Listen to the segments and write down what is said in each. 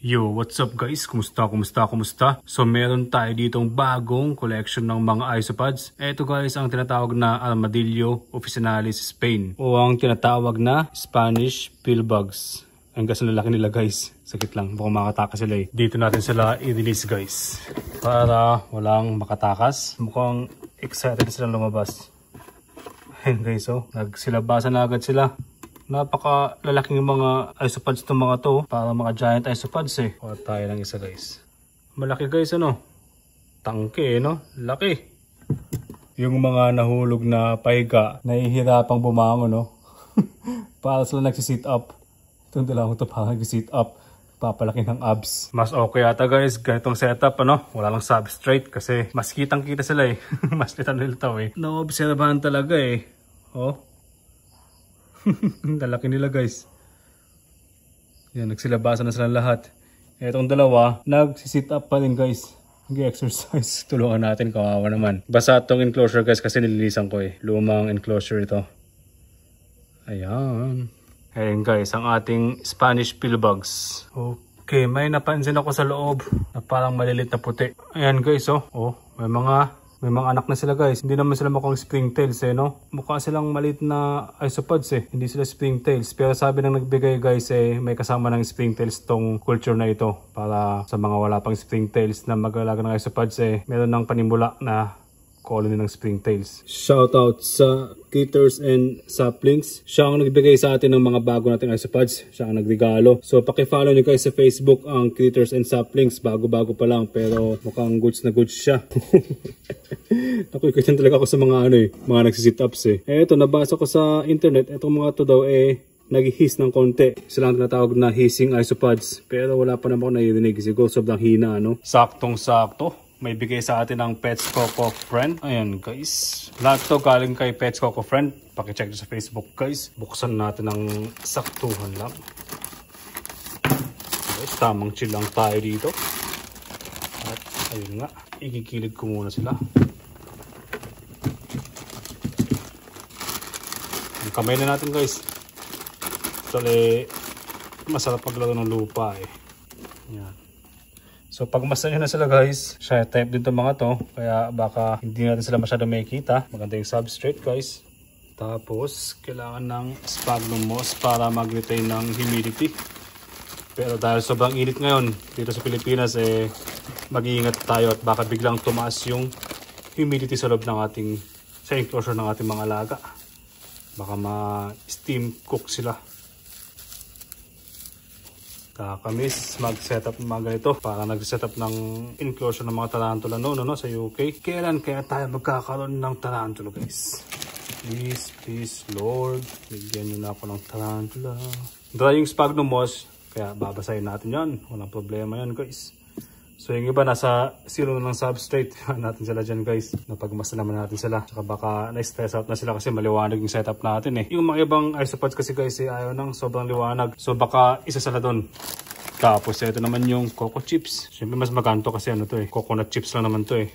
Yo, what's up guys? Kumusta? So meron tayo ditong bagong collection ng mga isopods. Ito guys ang tinatawag na Armadillo officinalis Spain o ang tinatawag na Spanish pillbugs. Ang gas na lalaki nila guys. Sakit lang, baka makatakas sila eh. Dito natin sila i-release guys. Para walang makatakas. Mukhang excited silang lumabas. Ayun guys oh, nagsilabasan na agad sila. Napaka lalaking mga isopods itong mga to. Para mga giant isopods eh. Kuha tayo ng isa guys. Malaki guys ano. Tangke no. Laki. Yung mga nahulog na pahiga. Nahihirapang bumangon no. Para sila nagsisit up. Itong dalawang to parang nagsisit up. Papalaki ng abs. Mas okay ata guys. Ganitong setup ano. Wala lang substrate. Kasi mas kitang kita sila eh. Mas litang nilitaw eh. Naobserbahan talaga eh. Oh. Lalaki nila guys. Yan, nagsilabasan na sila lahat. Etong dalawa, nagsisit up pa rin guys. Nag-exercise. Tulungan natin, kawawa naman. Basa itong enclosure guys kasi nililisan ko eh. Lumang enclosure ito. Ayan. Ayan guys, ang ating Spanish pillbugs. Okay, may napansin ako sa loob na parang malilit na puti. Ayan guys oh. Oh, may mga anak na sila guys. Hindi naman sila mukhang springtails eh no. Mukha silang maliit na isopods eh. Hindi sila springtails. Pero sabi ng nagbigay guys eh may kasama ng springtails tong culture na ito. Para sa mga wala pang springtails na mag-alaga ng isopods eh. Meron ng panimula na colony ng springtails. Shoutout sa Critters and Saplings. Siya ang nagbigay sa atin ng mga bago nating isopods. Siya ang nagregalo. So paki-follow niyo guys sa Facebook ang Critters and Saplings. Bago-bago pa lang pero mukhang goods na goods siya. Nakuikutan talaga ako sa mga mga nagsisit ups eh. Eto nabasa ko sa internet. Etong mga to daw nag-hiss ng konti. Sila ang tinatawag na hissing isopods. Pero wala pa naman ako naririnig. Siguro sobrang hina Saktong-sakto. May bigay sa atin ng Pets Coco Friend. Ayan guys. Lahat to galing kay Pets Coco Friend. Pakicheck sa Facebook guys. Buksan natin ng saktuhan lang. Guys, tamang chill lang tayo dito. At ayun nga. Ikikilid ko muna sila. Ang kamay na natin guys. Actually, masarap maglaro ng lupa eh. Ayan. So pagmasdan nyo na sila guys, shy type din itong mga to. Kaya baka hindi natin sila masyadong makikita. Maganda yung substrate guys. Tapos kailangan ng sphagnum moss para mag-retain ng humidity. Pero dahil sobrang init ngayon dito sa Pilipinas mag-iingat tayo at baka biglang tumaas yung humidity sa loob ng sa enclosure ng ating mga alaga. Baka ma-steam cook sila. Kakamis mag-setup ng mga ganito para nag-setup ng enclosure ng mga tarantula noon sa UK. Kailan kaya tayo magkakaroon ng tarantula guys? Please Lord, bigyan nyo na ako ng tarantula. Dry yung sphagnum moss, kaya babasahin natin yan. Walang problema yan guys. So yung iba nasa zero na ng substrate natin sila dyan guys. Napagmasa naman natin sila. Tsaka baka na-stress out na sila kasi maliwanag yung setup natin eh. Yung mga ibang isopods kasi guys ayaw ng sobrang liwanag. So baka isa sila doon. Tapos ito naman yung coco chips. Siyempre mas magaan to kasi coconut chips lang naman to eh.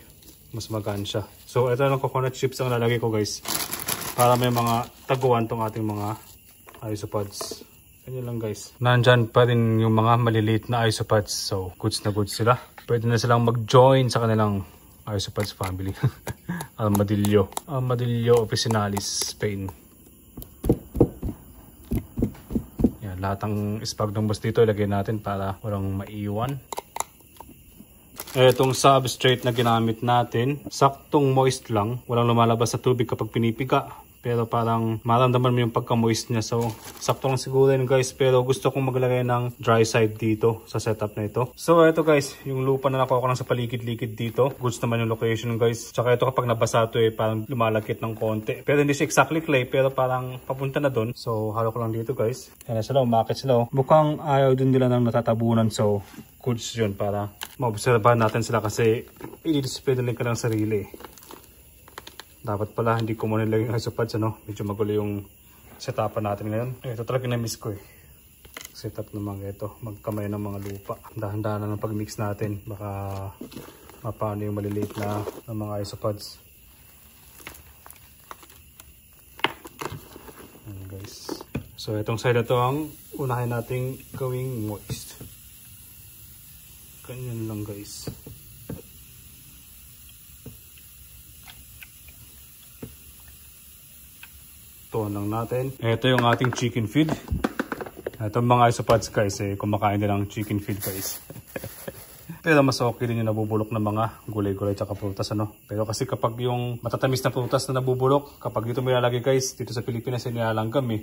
Mas magaan siya. So ito ng coconut chips ang lalagay ko guys. Para may mga taguan tong ating mga isopods. Ganyan lang guys. Nandyan pa rin yung mga maliliit na isopods. So goods na goods sila. Pwede na silang mag-join sa kanilang isopods family. Armadillo officinalis Spain. Yan, lahat ng sphagnum moss dito ilagay natin para walang maiwan. Etong substrate na ginamit natin, saktong moist lang. Walang lumalabas sa tubig kapag pinipiga. Pero parang maramdaman mo yung pagka-moist niya. So, sakto lang siguro yun guys. Pero gusto kong maglagay ng dry side dito sa setup na ito. So, ito guys. Yung lupa na nakuha ko lang sa paligid-ligid dito. Goods naman yung location guys. Tsaka ito kapag nabasa ito parang lumalagkit ng konti. Pero hindi siya exactly clay. Pero parang papunta na doon. So, halo ko lang dito guys. Yan na sila. Umakit sila. Mukhang ayaw din nila ng natatabunan. So, goods yun para maobserbahan natin sila kasi i-display din ka ng sarili. Dapat pala hindi ko muna nilagay yung isopods medyo magulo yung setupan natin ngayon. Ito talaga na-miss ko setup ng mga ito. Magkamay ng mga lupa. Dahan-dahan na ng pag-mix natin. Baka mapano yung maliliit na mga isopods. Ayan guys. So itong side na to ang unahin nating gawing moist. Ganyan lang guys. Tuwan lang natin. Ito yung ating chicken feed. Itong mga isopods guys, kumakain din ng chicken feed guys. Pero mas okay din yung nabubulok ng mga gulay-gulay tsaka prutas, ano. Pero kasi kapag yung matatamis na prutas na nabubulok, kapag dito may lalagay guys, dito sa Pilipinas ay nilalanggam eh.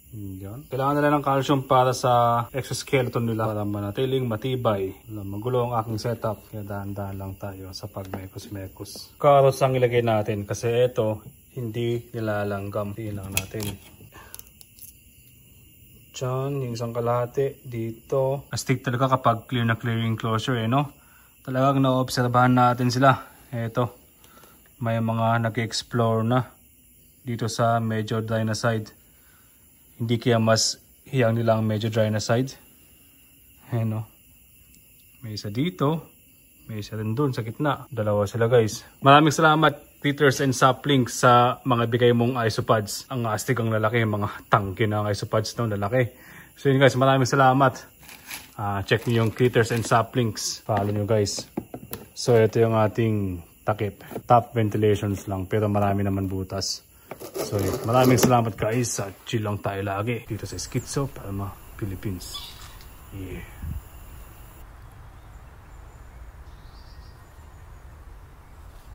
Yan. Kailangan nila ng calcium para sa exoskeleton nila para manatiling matibay. Magulo ang aking setup, kaya dahan-dahan lang tayo sa pagmekos-mekos. Carrots ang ilagay natin kasi ito hindi nilalanggam. Tingnan lang natin. Diyan, yung isang kalahati dito. Astig talaga kapag clear na clear yung enclosure no? Talagang naobserbahan natin sila. Eto, may mga nag-explore na dito sa medyo dry na side. Hindi kaya mas hiyang nila ang medyo dry na side. No? May isa dito, may isa rin doon sa gitna. Dalawa sila guys. Maraming salamat Critters and Saplings sa mga bigay mong isopods. Ang astig ang lalaki, mga tangke ng isopods no, lalaki. So yun guys, maraming salamat. Check nyo yung Critters and Saplings. Follow nyo guys. So ito yung ating takip. Top ventilations lang pero marami naman butas. So yun, maraming salamat guys. Chill lang tayo lagi dito sa Schizo para Philippines. Yeah.